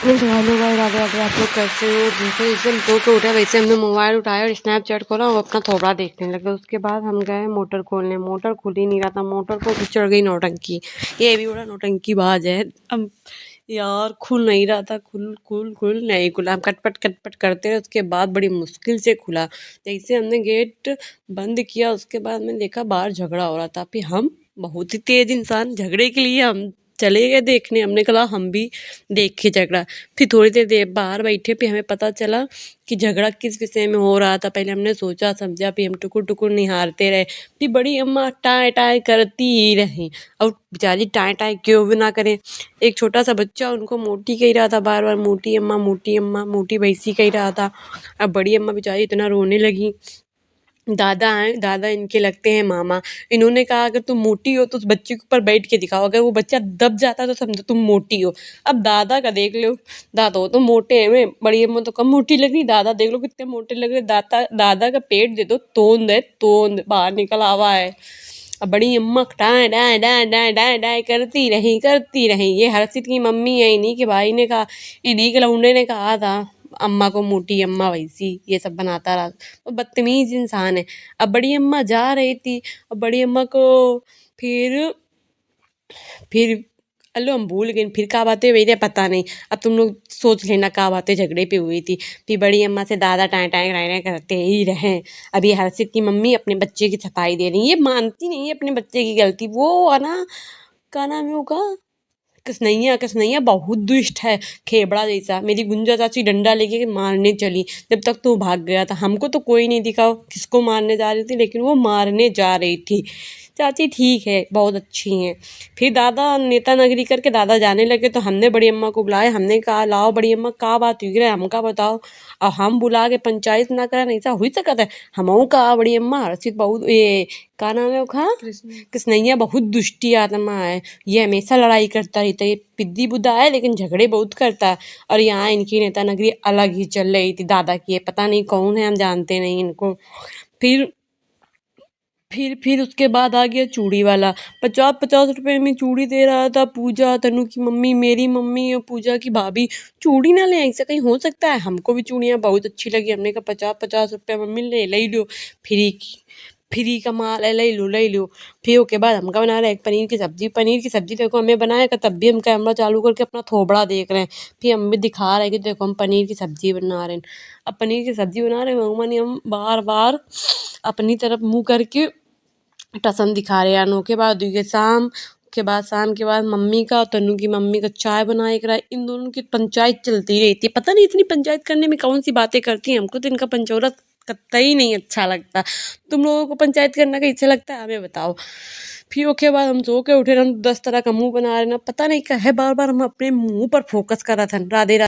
Hello भाई, राधे राधे। आप लोग कैसे हो? जैसे एकदम सो के उठे वैसे हमने मोबाइल उठाया और स्नैपचैट खोला और अपना थोबड़ा देखने लगे। उसके बाद हम गए मोटर खोलने, मोटर खुल ही नहीं रहा था। मोटर को भी चढ़ गई नौटंकी। ये भी बड़ा नौटंकी बाज है। अब यार खुल नहीं रहा था, खुल खुल खुल नहीं खुला। हम कटपट कटपट करते रहे, उसके बाद बड़ी मुश्किल से खुला। जैसे हमने गेट बंद किया उसके बाद मैंने देखा बाहर झगड़ा हो रहा था। फिर हम बहुत ही तेज इंसान, झगड़े के लिए हम चले गए देखने। हमने कहा हम भी देखे झगड़ा। फिर थोड़ी देर बाहर बैठे फिर हमें पता चला कि झगड़ा किस विषय में हो रहा था। पहले हमने सोचा समझा, फिर हम टुकुर टुकुर निहारते रहे। फिर बड़ी अम्मा टाय टाय करती ही रही। और बेचारी टाय टाय क्यों भी ना करे। एक छोटा सा बच्चा उनको मोटी कह रहा था, बार बार मोटी अम्मा मोटी अम्मा मोटी भैंसी कह रहा था। अब बड़ी अम्मा बेचारी इतना रोने लगी। दादा हैं, दादा इनके लगते हैं मामा। इन्होंने कहा अगर तुम मोटी हो तो उस बच्चे के ऊपर बैठ के दिखाओ, अगर वो बच्चा दब जाता तो समझो तुम मोटी हो। अब दादा का देख लो, दादा हो तो मोटे हैं, बड़ी अम्मा तो कम मोटी लग रही, दादा देख लो कितने मोटे लग रहे। दादा दादा का पेट दे दो, तोंद है, तोंद बाहर निकल आवा है। अब बड़ी अम्मा डाय डाय डाय डाय डाय डाय करती रही। ये हर्षित की मम्मी है, इन्हीं के भाई ने कहा, इन्हीं के लौंडे ने कहा था अम्मा को मोटी अम्मा वैसी, ये सब बनाता रहा। वो बदतमीज इंसान है। अब बड़ी अम्मा जा रही थी, अब बड़ी अम्मा को फिर फिर अल्लो हम भूल गए फिर का बातें हुई थी पता नहीं। अब तुम लोग सोच लेना का बातें झगड़े पे हुई थी। फिर बड़ी अम्मा से दादा टाँय टाँय टाँय टाँय करते ही रहे। अभी हर्षित की मम्मी अपने बच्चे की सफाई दे रही है, ये मानती नहीं है अपने बच्चे की गलती। वो है ना, क्या नाम है उसका, कसनैया। कसनैया बहुत दुष्ट है, खेबड़ा जैसा। मेरी गुंजा चाची डंडा लेके मारने चली, जब तक तो भाग गया था। हमको तो कोई नहीं दिखा किसको मारने जा रही थी, लेकिन वो मारने जा रही थी। चाची ठीक है, बहुत अच्छी हैं। फिर दादा नेता नगरी करके दादा जाने लगे तो हमने बड़ी अम्मा को बुलाया। हमने कहा लाओ बड़ी अम्मा का बात हुई है, हमका बताओ। अब हम बुला के पंचायत ना करा, नहीं सा हुई सकता है। हमहू कहा बड़ी अम्मा हर्षित बहुत ये का नाम है उसका, कृष्णैया बहुत दुष्टी आत्मा है। ये हमेशा लड़ाई करता रहता है, ये पिद्दी बुद्धा है लेकिन झगड़े बहुत करता है। और यहाँ इनकी नेता नगरी अलग ही चल रही थी दादा की। पता नहीं कौन है, हम जानते नहीं इनको। फिर फिर उसके बाद आ गया चूड़ी वाला। 50-50 रुपए में चूड़ी दे रहा था। पूजा, तनु की मम्मी, मेरी मम्मी और पूजा की भाभी चूड़ी ना ले, ऐसा कहीं हो सकता है। हमको भी चूड़ियाँ बहुत अच्छी लगी। हमने कहा 50-50 रुपये मम्मी ले लो, फ्री की, फ्री का माल है, ले लो। फिर उसके बाद हमका बना रहे एक पनीर की सब्जी। पनीर की सब्जी देखो हमें बनाएगा, तब भी हम कैमरा चालू करके अपना थोबड़ा देख रहे हैं। फिर हम भी दिखा रहे हैं कि देखो हम पनीर की सब्जी बना रहे हैं। अब पनीर की सब्जी बना रहे हैं, हम बार बार अपनी तरफ मुँह करके टसन दिखा रहे हैं। अनोखे बाद हुई है शाम शाम के बाद मम्मी का और तनु की मम्मी का चाय बनाए करा। इन दोनों की पंचायत चलती रहती है। पता नहीं इतनी पंचायत करने में कौन सी बातें करती हैं, हमको तो इनका पंचौरा कतई नहीं अच्छा लगता। तुम लोगों को पंचायत करना कैसे लगता है हमें बताओ। फिर उसके बाद हम सो के उठे, हम 10 तरह का मुंह बना रहे ना, पता नहीं क्या है, बार बार हम अपने मुंह पर फोकस कर रहा था। राधे राधे।